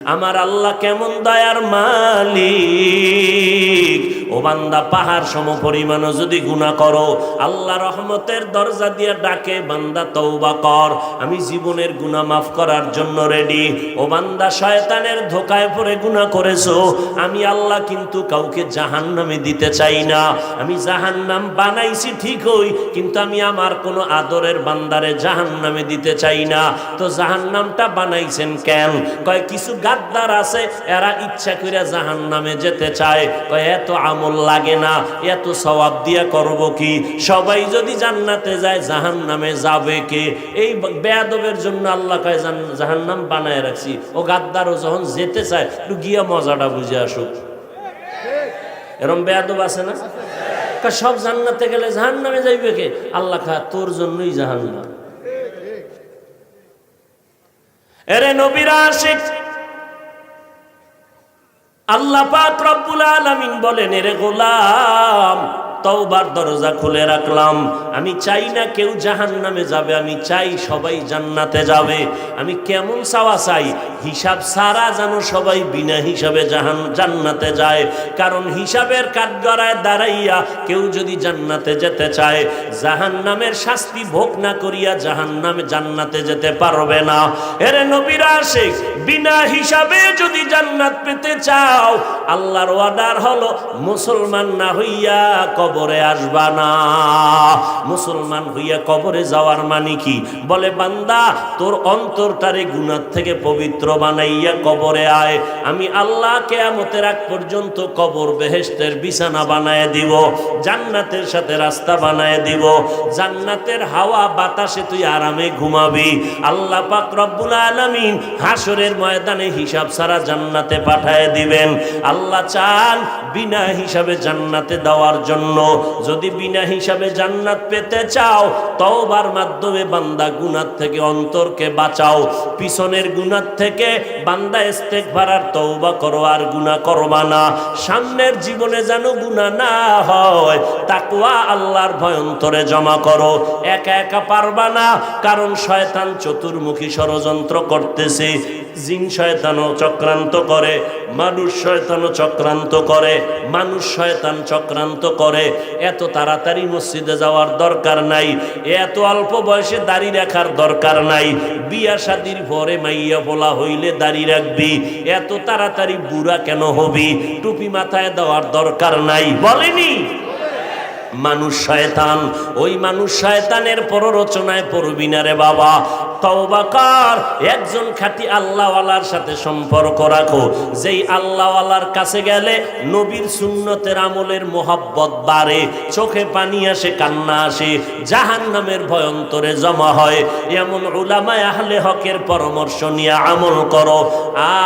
আমার আল্লাহ কেমন দয়ার মালিক। ও বান্দা, পাহাড় সম পরিমাণও যদি গুনাহ করো, আল্লাহ রহমতের দরজা দিয়ে ডাকে, বান্দা তওবা কর, আমি জীবনের গুনাহ মাফ করার জন্য রেডি। ও বান্দা, শয়তানের ধোকায় পড়ে গুনাহ করেছো, আমি আল্লাহ কিন্তু কাউকে জাহান্নামে দিতে চাই না। আমি জাহান্নাম বানাইছি ঠিকই, কিন্তু আমি আমার কোনো আদরের বান্দারে জাহান্নামে দিতে চাই না। তো জাহান্নামটা বানাইছেন কেন? কয় কিছু গাদ্দার আছে, এরা ইচ্ছা করে জাহান্নামে যেতে চায়। কয় এত আমল লাগে না, এত সওয়াব দিয়া করব কি? সবাই যদি জান্নাতে যায়, জাহান্নামে যাবে কে? এই বেয়াদবের জন্য আল্লাহ কয় জাহান্নাম বানায় রাখছি। ও গাদ্দারও যখন যেতে চায়, একটু গিয়া মজাটা বুঝে আসুক। এরকম বেয়াদব আছে না? সব জান্নাতে গেলে জাহান্নামে যাইবে কে? আল্লাহ কয় তোর জন্যই জাহান্নাম। এরে নবীর আশিক, আল্লাহ পাক রব্বুল আলামিন বলেন, এরে গোলাম, তওবার দরজা খুলে রাখলাম। আমি চাই না কেউ জাহান্নামে যাবে, আমি চাই সবাই জান্নাতে যাবে। আমি কেমন চাওয়া চাই? হিসাব ছাড়া যেন সবাই বিনা হিসাবে জান্নাতে যায়। কারণ হিসাবের কাঠগড়ায় দাঁড়াইয়া কেউ যদি জান্নাতে যেতে চায়, জাহান্নামের শাস্তি ভোগ না করিয়া জান্নাতে যেতে পারবে না। এরে নবীর আশিক, বিনা হিসাবে যদি জান্নাত পেতে চাও, আল্লাহর ওয়াদার হলো মুসলমান না হইয়া কবরে আসবা না। মুসলমান হইয়া কবরে যাওয়ার মানে কি? বলে বান্দা, তোর অন্তরটারে গুনাহ থেকে পবিত্র বানাইয়া কবরে আয়। আমি আল্লাহ কিয়ামতের আগ পর্যন্ত কবর বেহেশতের বিছানা বানায় দিব, জান্নাতের সাথে রাস্তা বানায় দিব, জান্নাতের হাওয়া বাতাসে তুই আরামে ঘুমাবি। আল্লাহ পাক রব্বুল আলামিন হাসরের ময়দানে হিসাব ছাড়া জান্নাতে পাঠায় দিবেন। আল্লাহ চান বিনা হিসাবে জান্নাতে দেওয়ার জন্য। যদি বিনা হিসাবে জান্নাত পেতে চাও, তওবার মাধ্যমে বান্দা গুনাহ থেকে অন্তরকে বাঁচাও। পিছনের গুনাহ থেকে বান্দা ইস্তেগফার আর তওবা করো, আর গুনাহ করবা না। সামনের জীবনে যেন গুনাহ না হয়, তাকওয়া আল্লাহর ভয় অন্তরে জমা করো। একা একা পারবা না, কারণ শয়তান চতুর্মুখী ষড়যন্ত্র করতেছে। জিন শয়তানও চক্রান্ত করে, মানুষ শয়তানও চক্রান্ত করে, মানুষ শয়তান চক্রান্ত করে। এত তাড়াতাড়ি মসজিদে যাওয়ার দরকার নাই, এত অল্প বয়সে দাড়ি রাখার দরকার নাই। বিয়া শাদির পরে মাইয়া বলা হইলে দাড়ি রাখবি, এত তাড়াতাড়ি বুড়া কেন হবি? টুপি মাথায় দেওয়ার দরকার নাই, বলেনি? মানুষ শয়তান, ওই মানুষ শয়তানের প্ররোচনায় পড়বি না রে বাবা। তওবা কর, একজন খাঁটি আল্লাহওয়ালার সাথে সম্পর্ক রাখো। যেই আল্লাহওয়ালার কাছে গেলে নবীর সুন্নতের আমলের মোহাব্বত বাড়ে, চোখে পানি আসে, কান্না আসে, জাহান্নামের ভয় অন্তরে জমা হয়। এমন উলামায়ে আহলে হকের পরামর্শ নিয়ে আমল করো।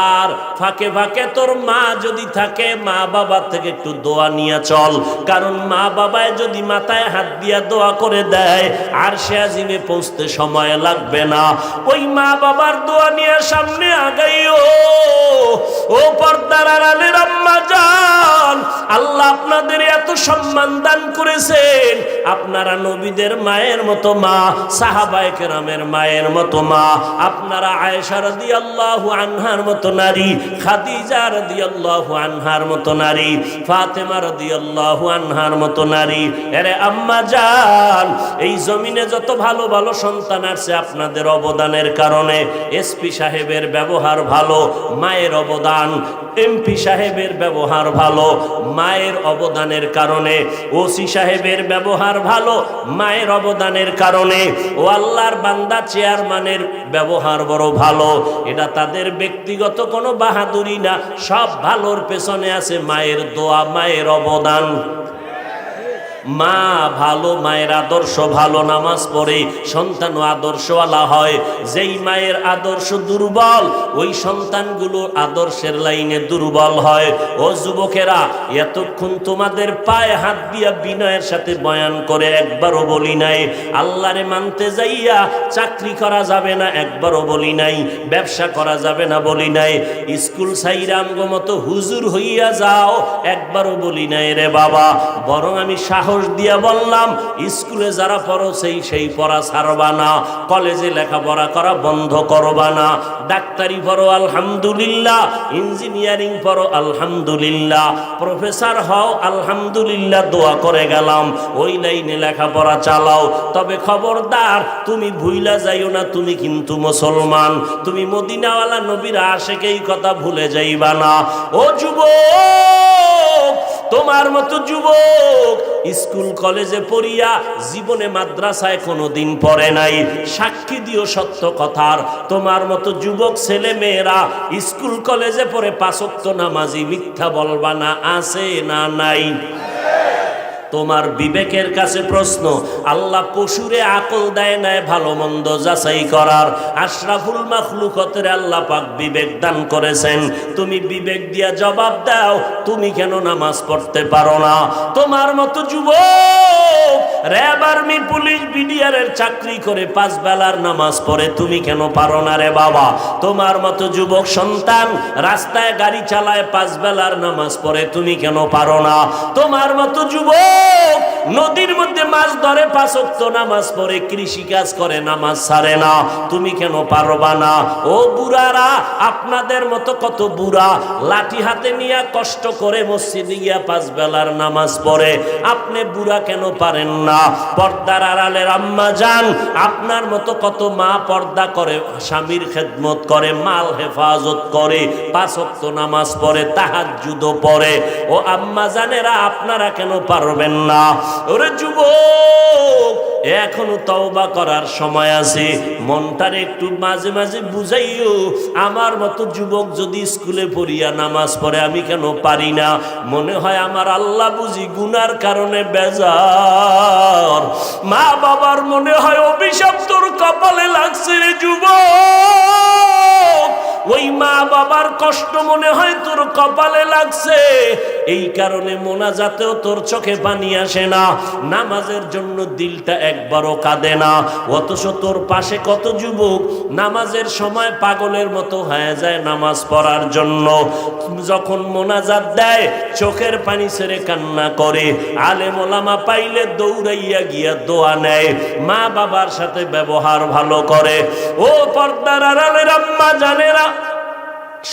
আর ফাঁকে ফাঁকে তোর মা যদি থাকে, মা বাবা থেকে একটু দোয়া নিয়ে চল। কারণ মা বাবায় যদি মাথায় হাত দিয়া দোয়া করে দেয়, আর সে আজিমে পৌঁছতে সময় লাগবে না। ওই মা বাবার দোয়া নিয়ে সামনে আগাইও। ও পর্দার আড়ালের আম্মা জান, আল্লাহ আপনাদের এত সম্মান দান করেছেন। আপনারা নবীদের মায়ের মতো মা, সাহাবায়ে কেরামের মায়ের মতো মা, আপনারা আয়েশা রাদিয়াল্লাহু আনহার মতো নারী, খাদিজা রাদিয়াল্লাহু আনহার মতো নারী, ফাতেমা রাদিয়াল্লাহু আনহার মতো নারী। এরে আম্মা জান, এই জমিনে যত ভালো ভালো সন্তান আছে, আপনাদের অবদানের কারণে। এসপি সাহেবের ব্যবহার ভালো, মায়ের অবদান। এমপি সাহেবের ব্যবহার ভালো, মায়ের অবদানের কারণে। ওসি সাহেবের ব্যবহার ভালো, মায়ের অবদানের কারণে। ও আল্লাহর বান্দা চেয়ারম্যানের ব্যবহার বড় ভালো। এটা তাদের ব্যক্তিগত কোনো বাহাদুরি না, সব ভালোর পেছনে আছে মায়ের দোয়া, মায়ের অবদান। মা ভালো, মায়ের আদর্শ ভালো, নামাজ পড়ে সন্তানও আদর্শওয়ালা হয়। যেই মায়ের আদর্শ দুর্বল, ওই সন্তানগুলো আদর্শের লাইনে দুর্বল হয়। ও যুবকেরা, এতক্ষণ তোমাদের পায়ে হাত দিয়া বিনয়ের সাথে বয়ান করে একবারও বলি নাই আল্লাহরে মানতে যাইয়া চাকরি করা যাবে না, একবারও বলি নাই ব্যবসা করা যাবে না, বলি নাই স্কুল সাইরামগো মতো হুজুর হইয়া যাও, একবারও বলি নাই রে বাবা। বরং আমি সাহস দোষ দিয়া বললাম, স্কুলে যারা পড়ো সেই পড়া ছাড়বা না, কলেজে লেখাপড়া করা বন্ধ করবা না, ডাক্তারি পড়ো আলহামদুলিল্লাহ, ইঞ্জিনিয়ারিং পড়ো আলহামদুলিল্লাহ, প্রফেসর হও আলহামদুলিল্লাহ, দোয়া করে গেলাম, ওই লাইনে লেখাপড়া চালাও। তবে খবরদার তুমি ভুইলা যাইও না তুমি কিন্তু মুসলমান, তুমি মদিনাওয়ালা নবীর আশিকেই কথা ভুলে যাইবা না। ও যুবক, তোমার মতো যুবক স্কুল কলেজে পড়িয়া জীবনে মাদ্রাসায় কোনোদিন পড়ে নাই, সাক্ষী দিও সত্য কথার। তোমার মতো যুবক ছেলে মেয়েরা স্কুল কলেজে পড়ে 5 ওয়াক্ত নামাজি, মিথ্যা বলবা না, আছে না নাই? তোমার বিবেকের কাছে প্রশ্ন, আল্লাহ পশুরে আকল দেয় নাই ভালো মন্দ যাচাই করার, আশরাফুল মাখলুকতের আল্লাহ পাক বিবেক দান করেছেন, তুমি বিবেক দিয়া জবাব দাও, তুমি কেন নামাজ পড়তে পারো না? তোমার মতো যুবক র্যাব, আর্মি, পুলিশ, বিডিআরের চাকরি করে 5 বেলার নামাজ পড়ে, তুমি কেন পারো না রে বাবা? তোমার মতো যুবক সন্তান রাস্তায় গাড়ি চালায় 5 বেলার নামাজ পড়ে, তুমি কেন পারো না? তোমার মতো যুবক নদীর মধ্যে মাছ ধরে 5 ওয়াক্ত নামাজ পড়ে, কৃষি কাজ করে, নামাজ ছাড়ে না, তুমি কেন পারবা না? ও বুড়ারা, আপনাদের মতো কত বুড়া লাঠি হাতে নিয়ে কষ্ট করে মসজিদে গিয়া 5 বেলার নামাজ পড়ে, আপনি বুড়া কেন পারেন না? পর্দার আড়ালের আম্মা জান, আপনার মতো কত মা পর্দা করে, স্বামীর খেদমত করে, মাল হেফাজত করে, 5 ওয়াক্ত নামাজ পড়ে, তাহাজ্জুদও পড়ে। ও আম্মা জানেরা, আপনারা কেন পারবেন না? ওরে যুবক, এখনো তওবা করার সময় আছে, মনটারে একটু মাঝে মাঝে বুঝাইও। আমার মতো যুবক যদি স্কুলে পড়িয়া নামাজ পড়ে, আমি কেন পারি না? মনে হয় আমার আল্লাহ বুঝি গুনার কারণে বেজার, মা বাবার মনে হয় অভিশাপ তোর কপালে লাগছে রে যুবক, ওই মা বাবার কষ্ট মনে হয় তোর কপালে লাগছে, এই কারণে মোনাজাতেও তোর চোখে পানি আসে না, নামাজের জন্য দিলটা একবারও কাঁদে না। অথচ তোর পাশে কত যুবক নামাজের সময় পাগলের মতো হয়ে যায় নামাজ পড়ার জন্য, যখন মোনাজাত দেয় চোখের পানি ছেড়ে কান্না করে, আলেম ওলামা পাইলে দৌড়াইয়া গিয়া দোয়া নেয়, মা বাবার সাথে ব্যবহার ভালো করে। ও পর্দার আড়ালের আম্মা জানেরা,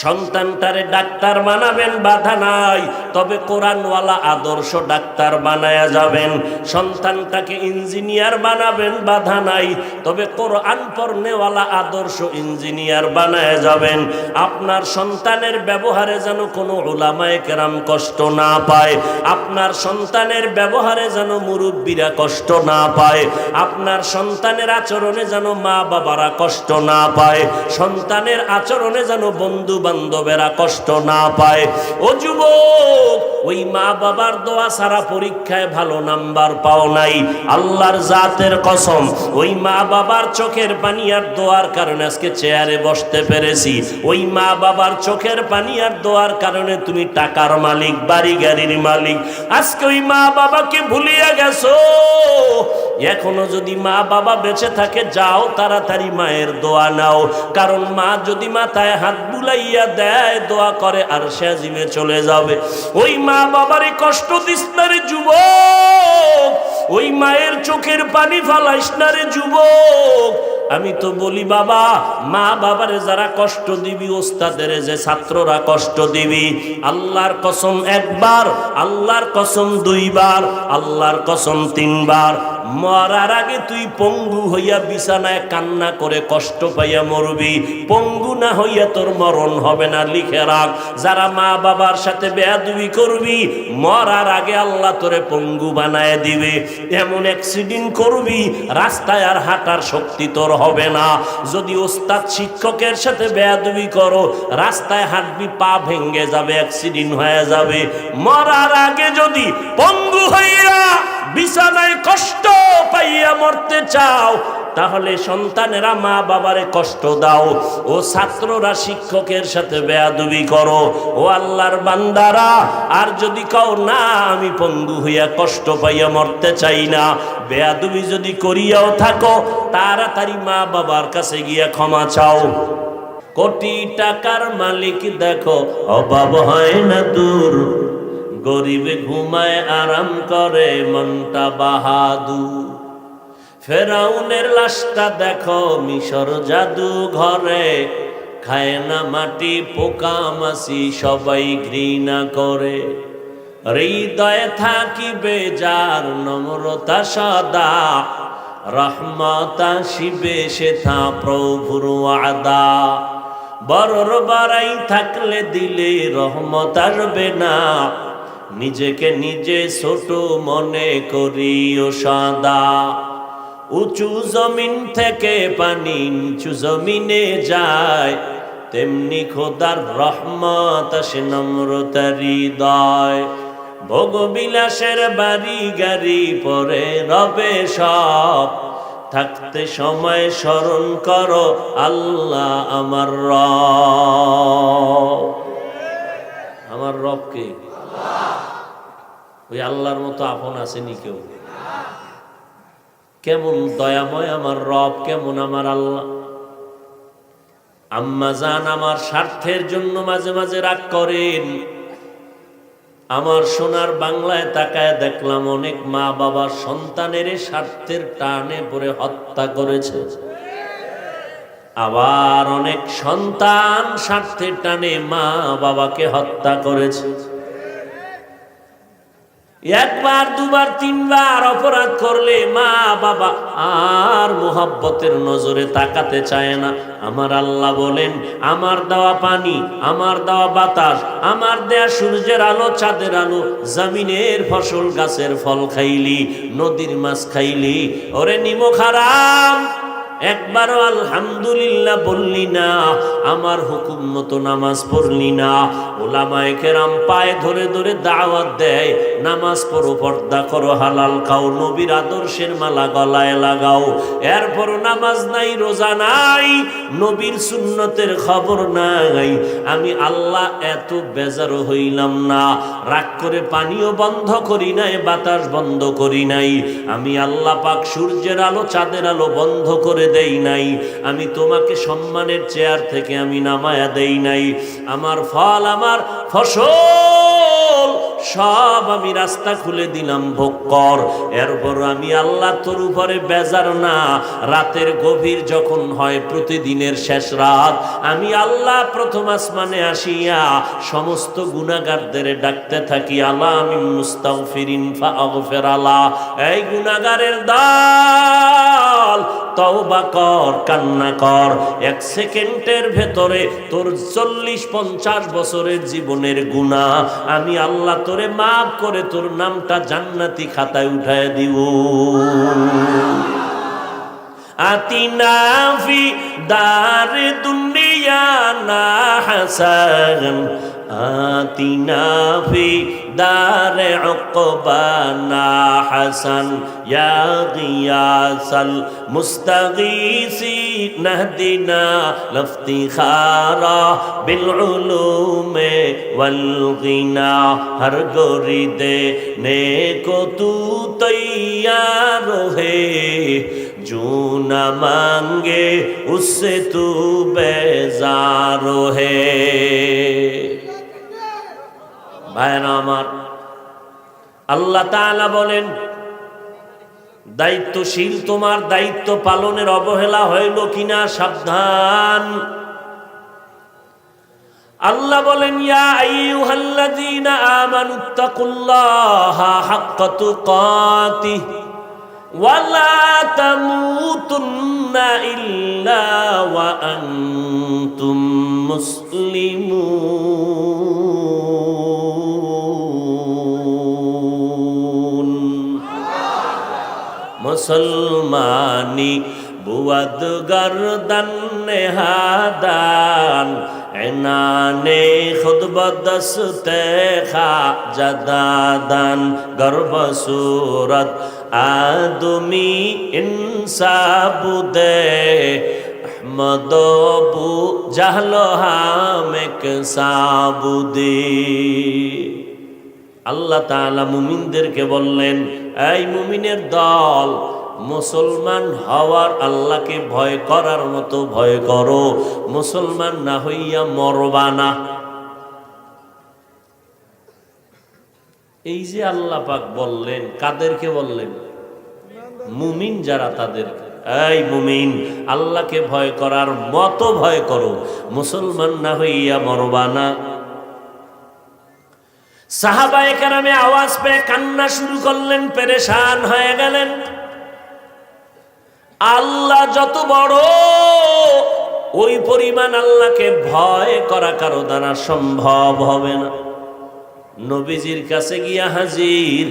সন্তানটারে ডাক্তার বানাবেন বাধা নাই, তবে কোরআনওয়ালা আদর্শ ডাক্তার বানায়া যাবেন। সন্তানটাকে ইঞ্জিনিয়ার বানাবেন বাধা নাই, তবে কোরআন পড়নেওয়ালা আদর্শ ইঞ্জিনিয়ার বানায়া যাবেন। আপনার সন্তানের ব্যবহারে যেন কোনো উলামায়ে কেরাম কষ্ট না পায়, আপনার সন্তানের ব্যবহারে যেন মুরব্বীরা কষ্ট না পায়, আপনার সন্তানের আচরণে যেন মা বাবারা কষ্ট না পায়, সন্তানের আচরণে যেন বন্ধু বান্ধবেরা কষ্ট না পায়। ও যুবক, ওই মা বাবার দোয়া ছাড়া পরীক্ষায় ভালো নাম্বার পাও নাই, আল্লাহর জাতের কসম, ওই মা বাবার চোখের পানি আর দোয়ার কারণে আজকে চেয়ারে বসতে পেরেছি, ওই মা বাবার চোখের পানি আর দোয়ার কারণে তুমি টাকার মালিক, বাড়ি গাড়ির মালিক। আজকে ওই মা বাবাকে ভুলিয়া গেছো। এখনো যদি মা বাবা বেঁচে থাকে, যাও তাড়াতাড়ি মায়ের দোয়া নাও, কারণ মা যদি মাথায় হাত বুলাইয়া দেয়, দোয়া করে আর সে আজিমে চলে যাবে। ওই মা বাবারে কষ্ট দিস না রে যুবক, ওই মায়ের চোখের পানি ফালাইস না রে যুবক। আমি তো বলি বাবা, মা বাবারে যারা কষ্ট দিবি, ওস্তাদের যে ছাত্ররা কষ্ট দিবি, আল্লাহর কসম 1 বার, আল্লাহর কসম 2 বার, আল্লাহর কসম 3 বার, মরার আগে তুই পঙ্গু হইয়া বিছানায় কান্না করে কষ্ট পাইয়া মরবি, পঙ্গু না হইয়া তোর মরণ হবে না। লিখে রাখ, যারা মা বাবার সাথে বেয়াদবি করবি, মরার আগে আল্লাহ তোরে পঙ্গু বানায় দিবে। এমন অ্যাক্সিডেন্ট করবি, রাস্তায় আর হাঁটার শক্তি তোর হবে না। যদি ওস্তাদ শিক্ষকের সাথে বেয়াদবি করো, রাস্তায় হাঁটবি, পা ভেঙে যাবে, অ্যাক্সিডেন্ট হয়ে যাবে। মরার আগে যদি পঙ্গু হইয়া বিছানায় কষ্ট পাইয়া মরতে চাও, তাহলে সন্তানেরা মা বাবারে কষ্ট দাও, ও ছাত্ররা শিক্ষকের সাথে বেয়াদবি করো। ও আল্লাহর বান্দারা, আর যদি কও না আমি পঙ্গু হইয়া কষ্ট পাইয়া মরতে চাই না, বেয়াদবি যদি করিয়াও থাকো, তাড়াতাড়ি মা বাবার কাছে গিয়া ক্ষমা চাও। কোটি টাকার মালিক দেখো, অভাব হয় না দূর, গরিবে ঘুমায় আরাম করে মনটা বাহাদুর। ফেরাউনের লাশটা দেখো মিশর জাদু ঘরে, খায় না মাটি পোকা মাছি সবাই ঘৃণা করে। হৃদয়ে থাকিবে যার নম্রতা সদা, রহমত আসিবে সেথা প্রভুর ওয়াদা। বড়র বাড়াই থাকলে দিলে রহমত আসবে না, নিজেকে নিজে ছোট মনে করিও সদা। উঁচু জমিন থেকে পানি নিচু জমিনে যায়, তেমনি খোদার রহমত আসে নম্রতার হৃদয়। ভোগবিলাসের বাড়ি গাড়ি পরে রবে সব, থাকতে সময় স্মরণ করো আল্লাহ আমার রব। আমার রব কে? ওই আল্লাহর মতো আপন আসেনি কেউ। কেমন দয়াময় আমার রব, কেমন আমার আল্লাহ। আম্মা জান আমার স্বার্থের জন্য মাঝে মাঝে রাগ করেন। আমার সোনার বাংলায় তাকায় দেখলাম অনেক মা বাবা সন্তানের স্বার্থের টানে পড়ে হত্যা করেছে, আবার অনেক সন্তান স্বার্থের টানে মা বাবাকে হত্যা করেছে। একবার দুবার তিনবার অপরাধ করলে মা বাবা আর মোহাব্বতের নজরে তাকাতে চায় না। আমার আল্লাহ বলেন, আমার দেওয়া পানি, আমার দেওয়া বাতাস, আমার দেয়া সূর্যের আলো চাঁদের আলো, জমিনের ফসল গাছের ফল খাইলি, নদীর মাছ খাইলি, ওরে নিমখ হারাম, একবারও আলহামদুলিল্লাহ বললি না, আমার হুকুম মতো নামাজ পড়লি না। ওলামায়ে কেরাম পায়ে ধরে ধরে দাওয়াত দেয়, নামাজ পড়ো, পর্দা করো, হালাল খাও, নবীর আদর্শের মালা গলায় লাগাও। এরপর নামাজ নাই, রোজা নাই, নবীর সুন্নতের খবর নাই। আমি আল্লাহ এত বেজারও হইলাম না, রাগ করে পানিও বন্ধ করি নাই, বাতাস বন্ধ করি নাই। আমি আল্লাহ পাক সূর্যের আলো চাঁদের আলো বন্ধ করে দেই নাই। আমি তোমাকে সম্মানের চেয়ার থেকে আমি নামায়া দেই নাই। আমার ফল, আমার ফসল সব আমি রাস্তা খুলে দিলাম, ভোগ কর। এরপর আমি আল্লাহ তোর উপরে বেজার না। রাতের গভীর যখন হয়, প্রতিদিনের শেষ রাত, আমি আল্লাহ প্রথম আসমানে আসিয়া সমস্ত গুনাহগারদের ডাকতে থাকি, আলা আমি মুস্তাগফিরিন ফাগফির আলা। এই গুনাহগারের দল, তওবা কর, কান্না কর। এক সেকেন্ডের ভেতরে তোর 40-50 বছরের জীবনের গুনাহ আমি আল্লাহ তোরে মাফ করে তোর নামটা জান্নাতি খাতায় উঠায় দিব। আতিনা ফি দারে দুনিয়া না হাসান, আতিনা ফি দারে উকবানা হাসান, ইয়া গিয়াসাল মুস্তাগীসি নাহদিনা লফতিখারা বিল উলুমে ওয়াল গিনা। হর গরিদে নেকো তু তৈয়ার হে, जो न मांगे उससे तू बेजार है। ভাইরা আমার, আল্লাহ তাআলা বলেন, দায়িত্বশীল তোমার দায়িত্ব পালনের অবহেলা হইল কিনা সাবধান। আল্লাহ বলেন, ইয়া আইয়ুহাল্লাযীনা আমানুত্তাকুল্লাহা হাক্কা তুকাতিহ ওয়ালা তামুতুন্না ইল্লা ওয়া আনতুম মুসলিমুন। মুসলমানি বুয়াদ গর্দন নেহাদান, এনানে খুদ বদস্তে খা জাদাদান, গর্ব সুরত আদমি ইনসাবুদে, আহমদ বু জাহলো হামেক সাবুদে। আল্লাহ তাআলা মুমিনদেরকে বললেন, এই মুমিনের দল, মুসলমান হওয়ার আল্লাহকে ভয় করার মতো ভয় করো, মুসলমান না হইয়া মরবা না। এই যে আল্লাহ পাক বললেন, কাদেরকে বললেন? মুমিন যারা তাদের। এই মুমিন, আল্লাহকে ভয় করার মতো ভয় করো, মুসলমান না হইয়া মরবা না। সাহাবায়ে কেরামে আওয়াজ পেয়ে কান্না শুরু করলেন, পেরেশান হয়ে গেলেন। আল্লাহ যত বড়, ওই পরিমাণ আল্লাহকে ভয় করা কারো দ্বারা সম্ভব হবে না। নবীজির কাছে গিয়া হাজির,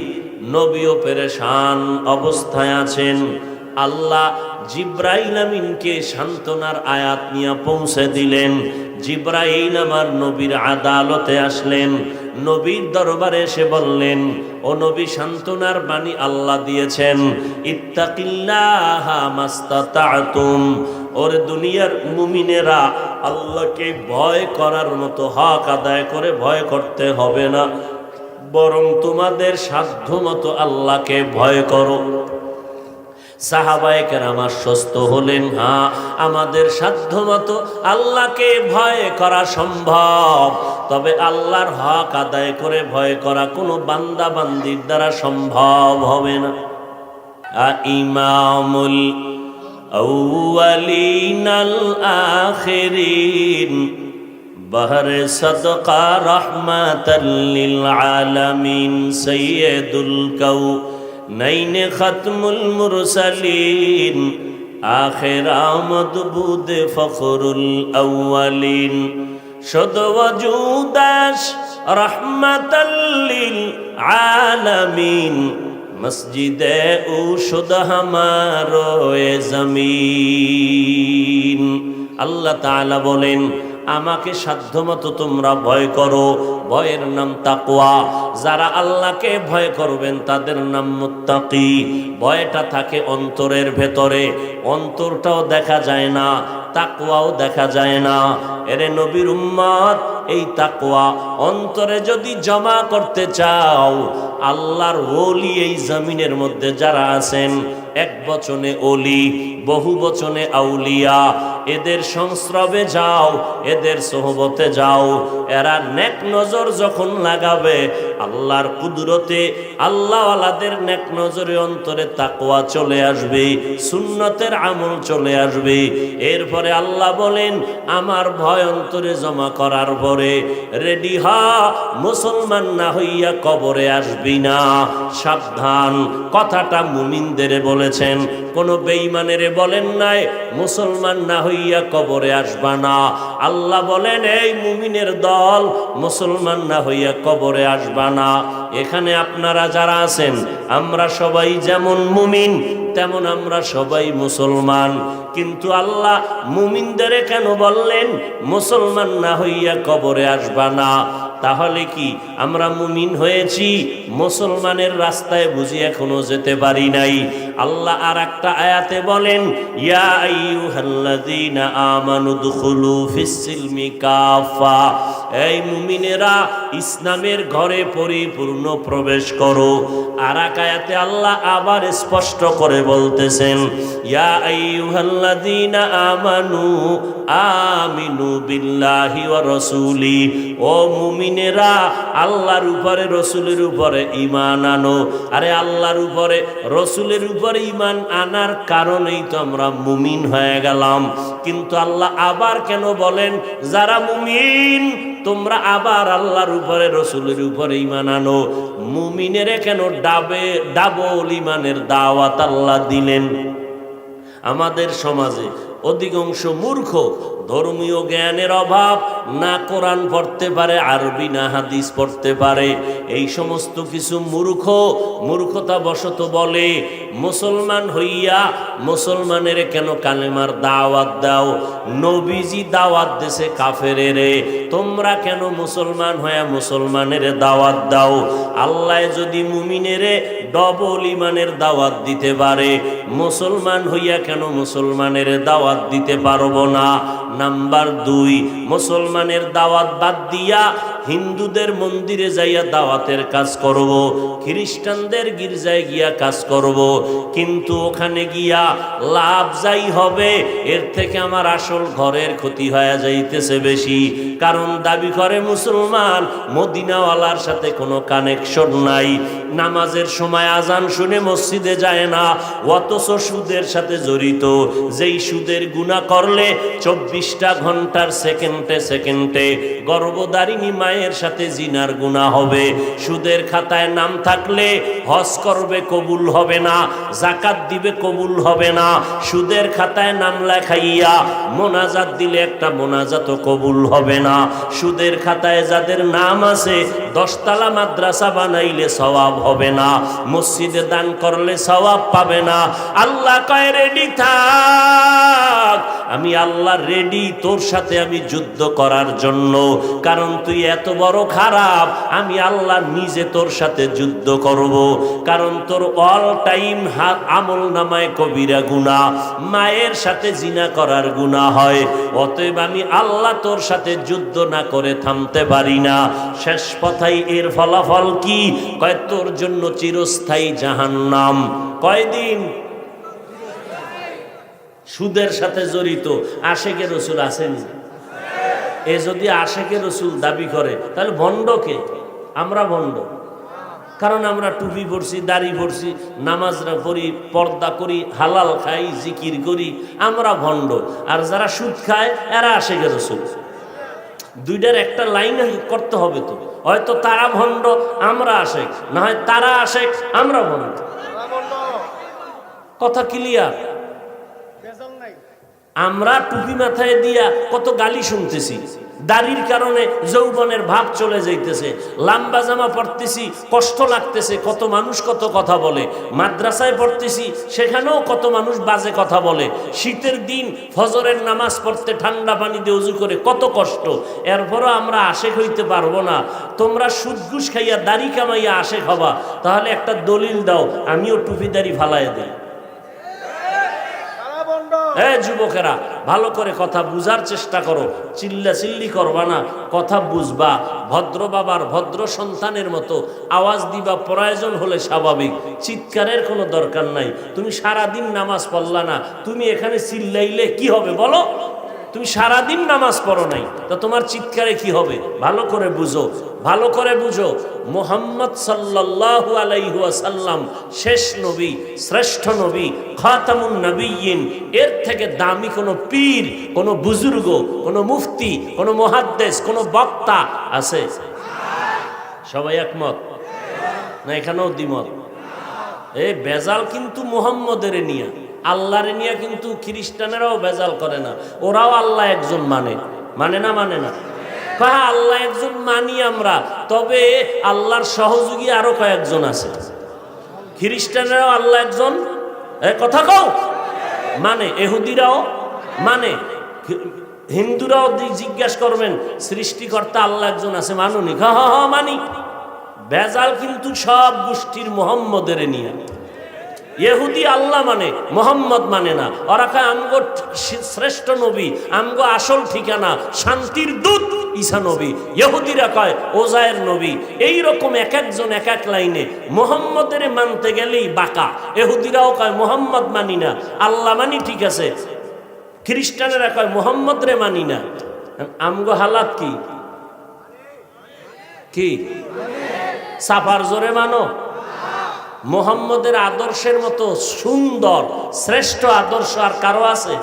নবীও পেরেশান অবস্থায় আছেন। আল্লাহ জিব্রাইল আমিনকে সান্ত্বনার আয়াত নিয়ে পৌঁছে দিলেন। জিব্রাইল আমার নবীর আদালতে আসলেন, নবীর দরবারে এসে বললেন, ও নবী, সান্ত্বনার বাণী আল্লাহ দিয়েছেন, ইত্তাকিল্লাহা মাস্তাতাতুম। ওরে দুনিয়ার মুমিনেরা, আল্লাহকে ভয় করার মতো হক আদায় করে ভয় করতে হবে না, বরং তোমাদের সাধ্য মতো আল্লাহকে ভয় করো। সাহাবায়ে কেরাম আশ্বস্ত হলেন, হ্যাঁ, আমাদের সাধ্য মতো আল্লাহকে ভয় করা সম্ভব, তবে আল্লাহর হক আদায় করে ভয় করা কোনো বান্দা বান্দির দ্বারা সম্ভব হবে না। ইমামুল আউয়ালিন আল আখিরিন, বহরে সদকা রহমাতাল লিল আলামিন, সাইয়্যিদুল কাউনাইন খাতমুল মুরসালিন, আখির আমদ বুদ ফখরুল আউয়ালিন, শুদ ওয়াজুদাস রহমাতাল লিল আলামিন, মসজিদে ও শুদ হামারো জমিন। আল্লাহ তাআলা বলেন, আমাকে সাধ্যমতো তোমরা ভয় করো, ভয়ের নাম তাকওয়া। যারা আল্লাহকে ভয় করবেন তাদের নাম মুত্তাকি। ভয়টা থাকে অন্তরের ভেতরে, অন্তরটাও দেখা যায় না, তাকওয়াও দেখা যায় না। এরে নবীর উম্মত, এই তাকওয়া অন্তরে যদি জমা করতে চাও, আল্লাহর ওলি এই জমিনের মধ্যে যারা আছেন, এক বচনে ওলি, বহু বচনে আউলিয়া, এদের সংস্রবে যাও, এদের সোহবতে যাও। এরা নেক নজর যখন লাগাবে, আল্লাহর কুদরতে আল্লাহওয়ালাদের নেক নজরে অন্তরে তাকওয়া চলে আসবে, সুন্নতের আমল চলে আসবে। এরপরে আল্লাহ বলেন, আমার ভয় অন্তরে জমা করার পরে রেডি হ, মুসলমান না হইয়া কবরে আসবি না। সাবধান, কথাটা মুমিনদের বলেছেন, কোন বেঈমানের বলেন নাই মুসলমান না হইয়া কবরে আসবা না। আল্লাহ বলেন, এই মুমিনের দল, মুসলমান না হইয়া কবরে আসবা না। এখানে আপনারা যারা আছেন, আমরা সবাই যেমন মুমিন তেমন আমরা সবাই মুসলমান, কিন্তু আল্লাহ মুমিনদের কেন বললেন মুসলমান না হইয়া কবরে আসবা না? তাহলে কি আমরা মুমিন হয়েছি, মুসলমানের রাস্তায় বুঝি এখনো যেতে পারি নাই? আল্লাহ আর একটা আয়াতে বলেন, ইয়া আইয়ুহাল্লাযীনা আমানু দুখুলু ফিস-সিলমি কাফা, এই মুমিনেরা ইসলামের ঘরে পরিপূর্ণ প্রবেশ করো। আর এক আয়াতে আল্লাহ আবার স্পষ্ট করে বলতেছেন, ইয়া আইয়ুহাল্লাযীনা আমানু আমিনু বিল্লাহি ওয়া রাসূলি, ও মুমিনেরা আল্লাহর উপরে রসুলের উপরে ঈমান আনো। আরে আল্লাহর উপরে রসুলের উপরে ঈমান আনার কারণেই তো আমরা মুমিন হয়ে গেলাম। কিন্তু আল্লাহ আবার কেন বলেন, যারা মুমিন তোমরা আবার আল্লাহর উপরে রসুলের উপরে ঈমান আনো? মুমিনের কেন ডাবল ঈমানের দাওয়াত আল্লাহ দিলেন? আমাদের সমাজে অধিকাংশ মূর্খ, ধর্মীয় জ্ঞানের অভাব, না কোরআন পড়তে পারে, আরবি না হাদিস পড়তে পারে। এই সমস্ত কিছু মূর্খতা বশত বলে, মুসলমান হইয়া মুসলমানের কেন কালেমার দাওয়াত দাও? নবীজি দাওয়াত দেশে কাফেরেরে, তোমরা কেন মুসলমান হইয়া মুসলমানের দাওয়াত দাও? আল্লাহ যদি মুমিনেরে ডবল ঈমানের দাওয়াত দিতে পারে, মুসলমান হইয়া কেন মুসলমানের দাওয়াত দিতে পারবো না? নাম্বার 2, মুসলমানের দাওয়াত বাদ দিয়া হিন্দুদের মন্দিরে যাইয়া দাওয়াতের কাজ করব, খ্রিস্টানদের গির্জায় গিয়া কাজ করব, কিন্তু ওখানে গিয়া লাভ যাই হবে এর থেকে আমার আসল ঘরের ক্ষতি হয়ে যাইতেছে বেশি। কারণ দাবি করে মুসলমান, মদিনাওয়ালার সাথে কোনো কানেকশন নাই, নামাজের সময় আজান শুনে মসজিদে যায় না, অথচ সুদের সাথে জড়িত। যেই সুদের গুনাহ করলে 24টা ঘন্টার সেকেন্ডে সেকেন্ডে গর্ভধারিণী মায়ের সাথে জিনার গুনাহ হবে। সুদের খাতায় নাম থাকলে হজ করবে কবুল হবে না, যাকাত দিবে কবুল হবে না। সুদের খাতায় নাম লেখাইয়া মোনাজাত দিলে একটা মোনাজাতও কবুল হবে না। সুদের খাতায় যাদের নাম আছে 10 তলা মাদ্রাসা বানাইলে সওয়াব হবে না, মসজিদে দান করলে সওয়াব পাবে না। আল্লাহ কয় রেডি থাক, আমি আল্লাহ রেডি তোর সাথে আমি যুদ্ধ করার জন্য। কারণ তুই এত বড় খারাপ, আমি আল্লাহ নিজে তোর সাথে যুদ্ধ করব। কারণ তোর অল টাইম আমল নামায় কবিরা গুনাহ, মায়ের সাথে জিনা করার গুনাহ হয়। অতএব আমি আল্লাহ তোর সাথে যুদ্ধ না করে থামতে পারি না। শেষ কথাই এর ফলাফল কি? কয় তোর জন্য চিরস্থায়ী জাহান্নাম। কয়দিন? সুদের সাথে জড়িত আশেকে রসুল আসেনি। এ যদি আশেকে রসুল দাবি করে তাহলে ভণ্ডকে, আমরা ভণ্ড। কারণ আমরা টুপি পরছি, দাড়ি পরছি, নামাজরা পড়ি, পর্দা করি, হালাল খাই, জিকির করি, আমরা ভণ্ড। আর যারা সুদ খায় এরা আশেকে রসুল। দুইটার একটা লাইন করতে হবে তো, হয়তো তারা ভণ্ড আমরা আশেক, না হয় তারা আশেক আমরা ভণ্ড। কথা ক্লিয়ার? আমরা টুপি মাথায় দিয়া কত গালি শুনতেছি, দাড়ির কারণে যৌবনের ভাব চলে যাইতেছে, লম্বা জামা পড়তেছি কষ্ট লাগতেছে, কত মানুষ কত কথা বলে, মাদ্রাসায় পড়তেছি সেখানেও কত মানুষ বাজে কথা বলে, শীতের দিন ফজরের নামাজ পড়তে ঠান্ডা পানি দিয়ে উজু করে কত কষ্ট, এরপরও আমরা আশেক হইতে পারবো না। তোমরা সুদ ঘুষ খাইয়া দাড়ি কামাইয়া আশেক হবা, তাহলে একটা দলিল দাও, আমিও টুপি দাড়ি ফালাই দিই। যুবকেরা ভালো করে কথা বুঝার চেষ্টা করো, চিল্লা চিল্লি করবা না, কথা বুঝবা, ভদ্র বাবার ভদ্র সন্তানের মতো আওয়াজ দিবা, প্রয়োজন হলে স্বাভাবিক, চিৎকারের কোনো দরকার নাই। তুমি সারাদিন নামাজ পড়লা না, তুমি এখানে চিল্লাইলে কি হবে বলো? তুমি সারাদিন নামাজ পড়ো নাই, তা তোমার চিৎকারে কি হবে? ভালো করে বুঝো, ভালো করে বুঝো। মুহাম্মদ সাল্লাল্লাহু আলাইহি ওয়াসাল্লাম শেষ নবী, শ্রেষ্ঠ নবী, খাতামুন নবিয়্যিন। এর থেকে দামি কোনো পীর, কোনো বুজুর্গ, কোনো মুফতি, কোনো মুহাদ্দিস, কোনো বক্তা আছে? সবাই একমত না? এখানেও দ্বিমত। এই বেজাল কিন্তু মুহাম্মদের নিয়া, আল্লাহরে নিয়ে কিন্তু খ্রিস্টানেরাও বেজাল করে না, ওরাও আল্লাহ একজন মানে। মানে না? মানে না? হ্যাঁ, আল্লাহ একজন মানি আমরা, তবে আল্লাহর সহযোগী আরো কয়েকজন আছে। খ্রিস্টানেরাও আল্লাহ একজন, কথা কও, মানে। এহুদিরাও মানে। হিন্দুরাও জিজ্ঞাসা করবেন সৃষ্টিকর্তা আল্লাহ একজন আছে, মানুনি? হ্যাঁ মানি। বেজাল কিন্তু সব গোষ্ঠীর মুহাম্মদের নিয়ে। ইহুদি আল্লাহ মানে, মোহাম্মদ মানে না। ওরা কয় আমগো শ্রেষ্ঠ নবী, আমগো আসল ঠিকানা শান্তির দূত ঈসা নবী। ইহুদিরা কয় ওজায়ের নবী। এইরকম এক একজন এক এক লাইনে। মোহাম্মদের মানতে গেলেই বাঁকা। ইহুদিরাও কয় মোহাম্মদ মানি না, আল্লাহ মানি, ঠিক আছে। খ্রিস্টানেরা কয় মোহাম্মদ রে মানি না। আমগো হালাত কি? কি সাফার জোরে মানো? মুহাম্মদের আদর্শের মতো সুন্দর শ্রেষ্ঠ আদর্শ আর কারো আছে?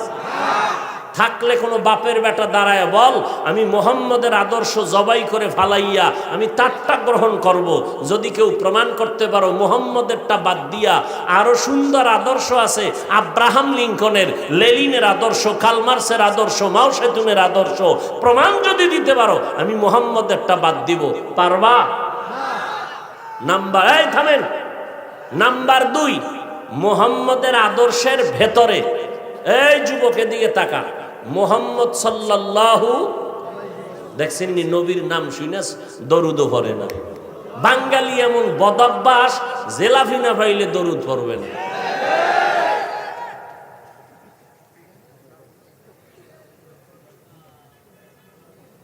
থাকলে কোনো বাপের বেটা দাঁড়ায় বল, আমি মুহাম্মদের আদর্শ জবাই করে ফালাইয়া আমি তারটা গ্রহণ করব। যদি কেউ প্রমাণ করতে পারো মুহাম্মদেরটা বাদ দিয়া আরো সুন্দর আদর্শ আছে, আব্রাহাম লিঙ্কনের, লেনিনের আদর্শ, কালমার্সের আদর্শ, মাও সেতুনের আদর্শ, প্রমাণ যদি দিতে পারো, আমি মুহাম্মদেরটা বাদ দিব। পারবা? নাম্বার, এই থামেন। নাম্বার 2, মুহাম্মদের আদর্শের ভেতরে, এই যুবকের দিকে তাকা, মুহাম্মদ সাল্লাল্লাহু, দেখছেন নি নবীর নাম শুনে দরুদও পড়ে না। বাঙালি এমন বদভ্যাস, জেলাফি না পাইলে দরুদ পড়বে না।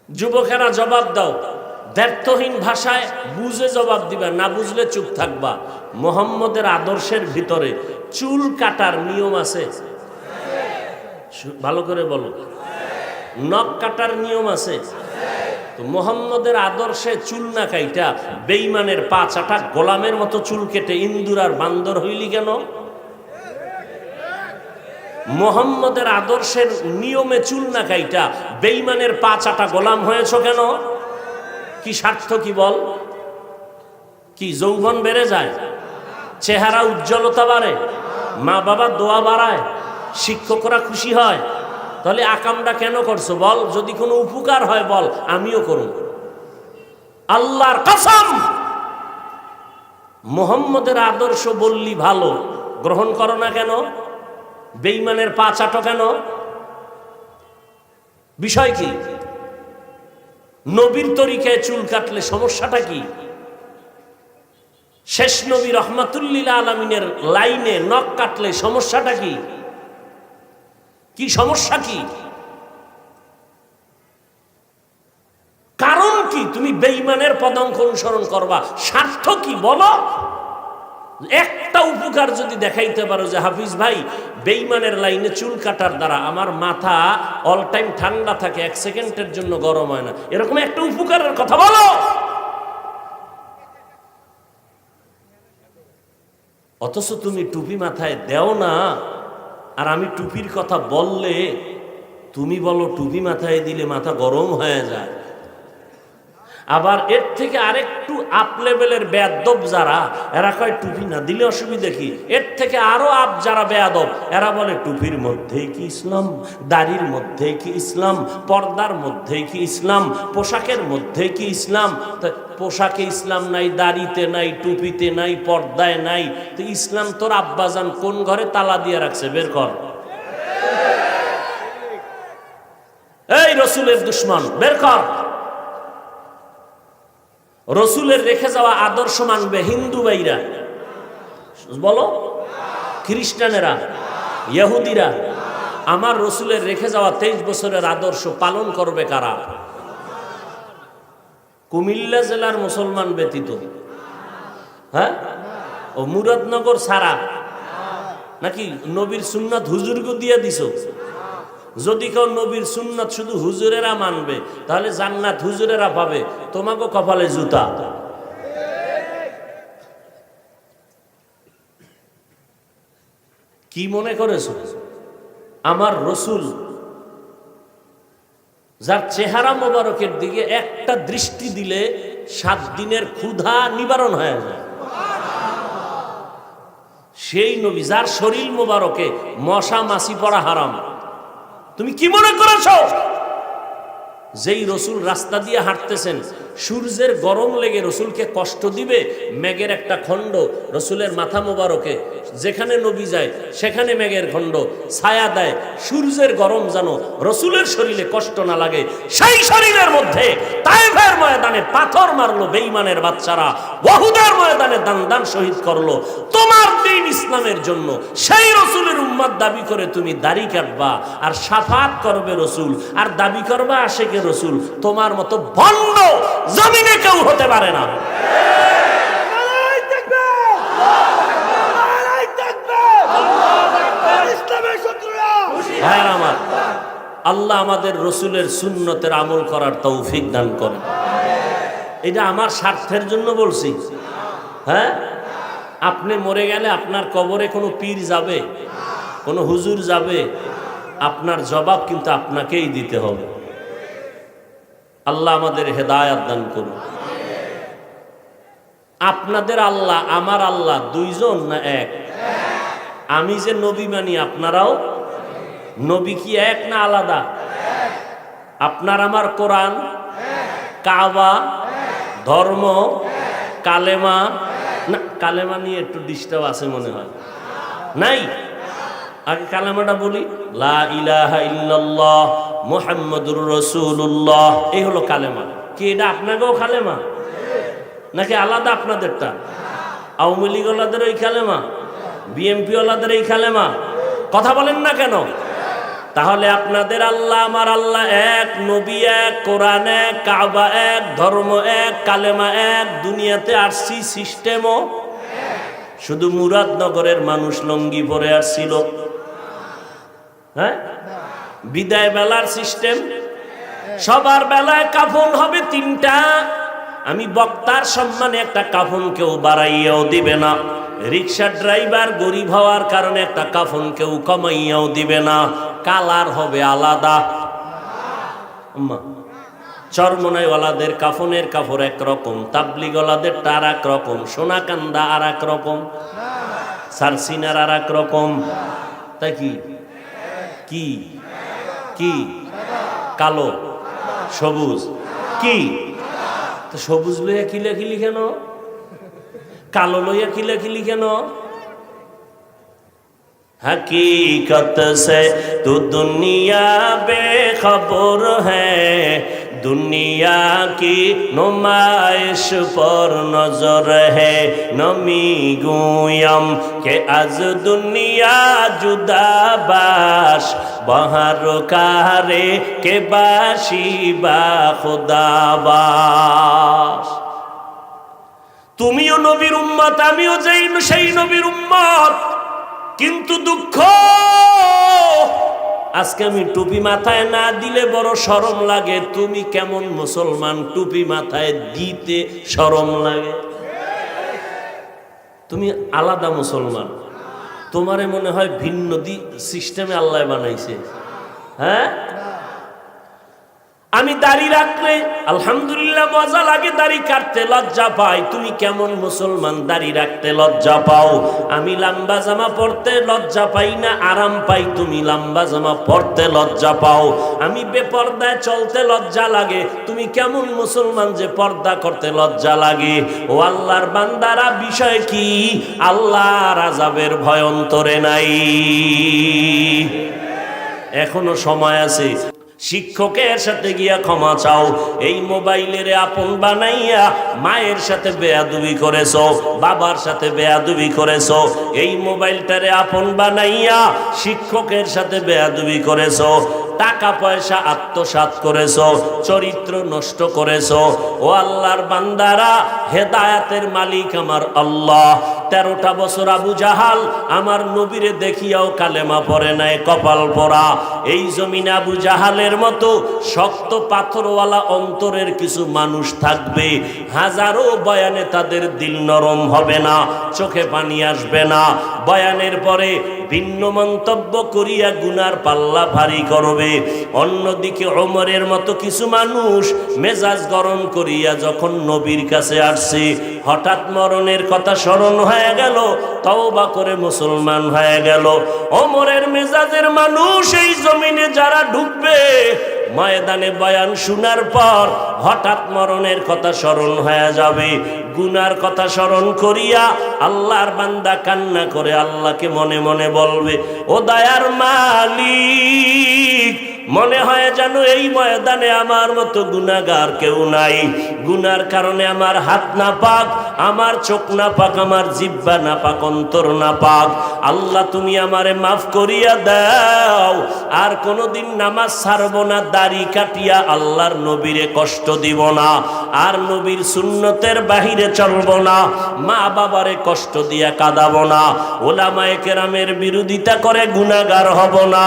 যুবকেরা জবাব দাও, দ্ব্যর্থহীন ভাষায় বুঝে জবাব দিবা, না বুঝলে চুপ থাকবা। মুহাম্মদের আদর্শের ভিতরে চুল কাটার নিয়ম আছে? ভালো করে বলো। নখ কাটার নিয়ম আছে? তো মুহাম্মদের আদর্শে চুল না কাইটা বেঈমানের পা চাটা গোলামের মতো চুল কেটে ইন্দুর আর বান্দর হইলি কেন? মুহাম্মদের আদর্শের নিয়মে চুল না কাইটা বেঈমানের পা চাটা গোলাম হয়েছ কেন? কি স্বার্থ? কি বল? কি যৌবন বেড়ে যায়? চেহারা উজ্জ্বলতা বাড়ে? মা বাবা দোয়া বাড়ায়? শিক্ষকরা খুশি হয়? তাহলে আকামটা কেন করছো বল? যদি কোনো উপকার হয় বল, আমিও করব। আল্লাহর কসম, মুহাম্মদের আদর্শ বললি ভালো, গ্রহণ করো না কেন? বেঈমানের পা চাটো কেন? বিষয় কি? নবীর তরিকায় চুল কাটলে সমস্যাটা কি? শেষ নবী রহমাতুল্লিল আলামিনের লাইনে নখ কাটলে সমস্যাটা কি? কি সমস্যা? কি কারণ? কি তুমি বেঈমানের পদাঙ্ক অনুসরণ করবা? স্বার্থ কি বলো? একটা উপকার যদি দেখাইতে পারো যে হাফিজ ভাই বেঈমানের লাইনে চুল কাটার দ্বারা আমার মাথা অল টাইম ঠান্ডা থাকে, 1 সেকেন্ডের জন্য গরম হয় না, এরকম একটা উপকারের কথা বলো। অথচ তুমি টুপি মাথায় দেও না, আর আমি টুপির কথা বললে তুমি বলো টুপি মাথায় দিলে মাথা গরম হয়ে যায়। আবার এর থেকে আরেকটু আপ লেভেলের বেয়াদব যারা, এরা কয় টুপি না দিলে অসুবিধা কি? এর থেকে আরো আপ যারা বেয়াদব, এরা বলে টুপির মধ্যেই কি ইসলাম, দাড়ির মধ্যেই কি ইসলাম, পর্দার মধ্যেই কি ইসলাম, পোশাকের মধ্যেই কি ইসলাম? পোশাকে ইসলাম নাই, দাড়িতে নাই, টুপিতে নাই, পর্দায় নাই, তো ইসলাম তোর আব্বাজান কোন ঘরে তালা দিয়ে রাখছে? বের কর। এই রসুলের দুশ্মন, বের কর। রসুলের রেখে যাওয়া আদর্শ মানবে হিন্দু ভাইরা? বলো। খ্রিস্টানেরা, ইহুদিরা? আমার রসুলের রেখে যাওয়া 23 বছরের আদর্শ পালন করবে কারা? কুমিল্লা জেলার মুসলমান ব্যতীত? হ্যাঁ, ও মুরাদনগর ছাড়া? নাকি নবীর সুন্নাত হুজুরকে দিয়ে দিছ? যদি কেউ নবীর সুন্নাত শুধু হুজুরেরা মানবে, তাহলে জান্নাত হুজুরেরা পাবে, তোমাকে কপালে জুতা। কি মনে করেছো আমার রসুল, যার চেহারা মোবারকের দিকে একটা দৃষ্টি দিলে 7 দিনের ক্ষুধা নিবারণ হয়ে যায়, সেই নবী যার শরীর মোবারকে মশা মাছি পড়া হারাম, তুমি কি মনে করেছো? যেই রসুল রাস্তা দিয়ে হাঁটতেছেন, সূর্যের গরম লেগে রসুলকে কষ্ট দিবে, মেঘের একটা খণ্ড রসুলের মাথা মোবারকে, যেখানে নবী যায় সেখানে মেঘের খণ্ড ছায়া দেয়, সূর্যের গরম যেন রসুলের শরীরে কষ্ট না লাগে, সেই শরীরের মধ্যে তায়েফের ময়দানে পাথর মারলো বেঈমানের বাচ্চারা, ওহুদের ময়দানে দান শহীদ করলো তোমার দ্বীন ইসলামের জন্য। সেই রসুলের উম্মত দাবি করে তুমি দাড়ি কাটবা আর শাফাত করবে রসুল, আর দাবি করবা আশেকে রসুল। তোমার মতো ভণ্ড জমিনে কেউ হতে পারে না। হ্যাঁ, আমার আল্লাহ আমাদের রসুলের সুন্নতের আমল করার তৌফিক দান করেন। এটা আমার স্বার্থের জন্য বলছি। হ্যাঁ, আপনি মরে গেলে আপনার কবরে কোনো পীর যাবে, কোনো হুজুর যাবে? আপনার জবাব কিন্তু আপনাকেই দিতে হবে। আল্লাহ আমাদের হেদায়াত দান করুন। আপনাদের আল্লাহ আমার আল্লাহ দুইজন না এক? আমি যে নবী মানি, আপনারাও নবী কি এক না আলাদা? আপনার আমার কোরআন, কাবা, ধর্ম, কালেমা না? কালেমা নিয়ে একটু ডিস্টার্ব আছে মনে হয়, নাই? আগে কালেমাটা বলি, লা ইলাহা ইল্লাল্লাহ মুহাম্মাদুর রাসূলুল্লাহ, এই হলো কালেমা। কি এটা আপনাকেও কালেমা নাকি আলাদা আপনাদেরটা? আওয়ামী লীগ ওয়ালাদের এই কালেমা, বিএনপি ওয়ালাদের এই কালেমা? কথা বলেন না কেন? তাহলে আপনাদের আল্লাহ আমার আল্লাহ এক, নবী এক, কোরআন এক, কাবা এক, ধর্ম এক, কালেমা এক, দুনিয়াতে আসছি সিস্টেমও। শুধু মুরাদনগরের মানুষ লঙ্গি পরে আসছিল, হ্যাঁ? বিদায় বেলার সিস্টেম, সবার বেলায় কাফন হবে তিনটা। আমি বক্তার সম্মানে একটা কাফন কেউ বাড়াইয়াও দিবে না, রিক্সা ড্রাইভার গরিব হওয়ার কারণে একটা কাফন কেউ কমাইয়াও দিবে না, কালার হবে আলাদা। চরমনাইওয়ালাদের কাফনের কাপড় একরকম, তাবলিগওয়ালাদের আর এক রকম, সোনাকান্দা আর এক রকম, সারসিনার আর এক রকম। তাই কি কি কি কালো সবুজ কি? তো সবুজ লইয়া কিলাকিলি কেন? কালো লইয়া কিলাকিলি কেন? हकीकत से तो दुनिया बेखबर है, दुनिया की नुमाइश पर नजर है। नमी गुयम के आज दुनिया जुदा बाश, बहर कारे के बाशी बा खुदा बाश। तुमिও নবীর উম্মত, আমিও সেই নবীর উম্মত, কিন্তু দুঃখ আজকে আমি টুপি মাথায় না দিলে বড় শরম লাগে। তুমি কেমন মুসলমান, টুপি মাথায় দিতে শরম লাগে? তুমি আলাদা মুসলমান, তোমারে মনে হয় ভিন্ন সিস্টেমে আল্লাহ বানাইছে। হ্যাঁ, আমি দাড়ি রাখলে আলহামদুলিল্লাহ মজা লাগে, দাড়ি কাটতে লজ্জা পাই। তুমি কেমন মুসলমান, দাড়ি রাখতে লজ্জা পাও? আমি লম্বা জামা পরতে লজ্জা পাই না, আরাম পাই। তুমি লম্বা জামা পরতে লজ্জা পাও। আমি বেপর্দায় চলতে লজ্জা লাগে। তুমি কেমন মুসলমান যে পর্দা করতে লজ্জা লাগে? ও আল্লাহর বান্দারা, বিষয় কি? আল্লাহর আযাবের ভয় অন্তরে নাই। এখনো সময় আছে। শিক্ষকের সাথে গিয়া ক্ষমা চাও। এই মোবাইলের আপন বানাইয়া মায়ের সাথে বেয়াদবি করেছো, বাবার সাথে বেয়াদবি করেছো। এই মোবাইলটারে আপন বানাইয়া শিক্ষকের সাথে বেয়াদবি করেছো, টাকা পয়সা আত্মসাৎ করেছো, চরিত্র নষ্ট করেছো। ও আল্লাহর বান্দারা, হেদায়াতের মালিক আমার আল্লাহ। 13টা বছর আবু জাহাল আমার নবীরে দেখিয়াও কালেমা পড়ে নাই, কপাল পরা। এই জমিনে আবু জাহালের মতো শক্ত পাথরওয়ালা অন্তরের কিছু মানুষ থাকবে, হাজারো বয়ানে তাদের দিল নরম হবে না, চোখে পানি আসবে না। বয়ানের পরে ভিন্ন মন্তব্য করিয়া গুনার পাল্লা ভারী করবে। অন্যদিকে ওমরের মতো কিছু মানুষ মেজাজ গরম করিয়া যখন নবীর কাছে আসছে, হঠাৎ মরণের কথা স্মরণ হয়ে গেল, তওবা করে মুসলমান হয়ে গেল। ওমরের মেজাজের মানুষ এই জমিনে যারা ঢুকবে, ময়দানে বয়ান শোনার পর হঠাৎ মরণের কথা স্মরণ হয়ে যাবে, গুনার কথা স্মরণ করিয়া আল্লাহর বান্দা কান্না করে আল্লাহকে মনে মনে বলবে, ও দয়ার মালিক, মনে হয় যেন এই ময়দানে আমার মতো গুনাহগার কেউ নাই। গুনার কারণে আমার হাত না পাক, আমার চোখ না পাক, আমার জিহ্বা না পাক, অন্তর না পাক। আল্লাহ তুমি আমারে মাফ করিয়া দাও। আর কোনোদিন নামাজ ছাড়ব না, দাড়ি কাটিয়া আল্লাহর নবীরে কষ্ট দিব না, আর নবীর সুন্নতের বাহিরে চলব না, মা বাবারে কষ্ট দিয়া কাঁদাবো না, ওলামায়ে কেরামের বিরোধিতা করে গুনাহগার হব না।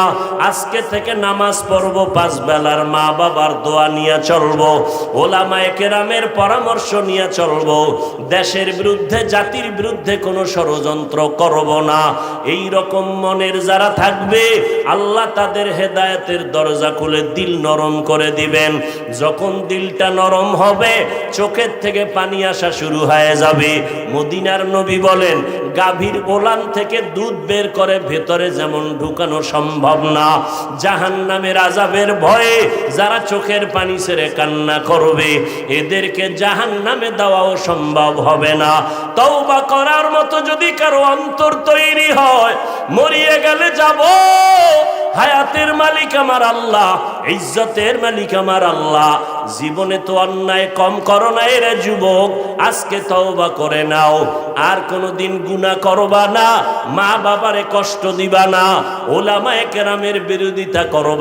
আজকে থেকে নামাজ পড়ব, 5 বেলার মা বাবার দোয়া নিয়ে চলব, ওলামায়ে কেরামের পরামর্শ নিয়ে চলব, দেশের বিরুদ্ধে জাতির বিরুদ্ধে কোনো ষড়যন্ত্র করব না। এই রকম মনের যারা থাকবে, আল্লাহ তাদের হেদায়েতের দরজা খুলে দিল নরম করে দিবেন। যখন দিলটা নরম হবে, চোখের থেকে পানি আসা শুরু হয়ে যাবে। মদিনার নবী বলেন, গাভীর ওলান থেকে দুধ বের করে ভেতরে যেমন ঢুকানো সম্ভব না, জাহান্নামের আযাবের ভয়ে যারা চোখের পানি ছেড়ে কান্না করবে, এদেরকে জাহান্নামে দেওয়াও সম্ভব হবে না। তওবা করার মতো যদি কারো অন্তর তৈরি হয়, মরিয়ে গেলে যাব, হায়াতের মালিক আমার আল্লাহ, ইজ্জতের মালিক আমার আল্লাহ। জীবনে তো অন্যায় কম করো না রে যুবক, আজকে তওবা করে নাও। আর কোনোদিন গুনাহ করবা না, মা বাবারে কষ্ট দিবা না, ওলামায়ে কেরামের বিরোধিতা করবা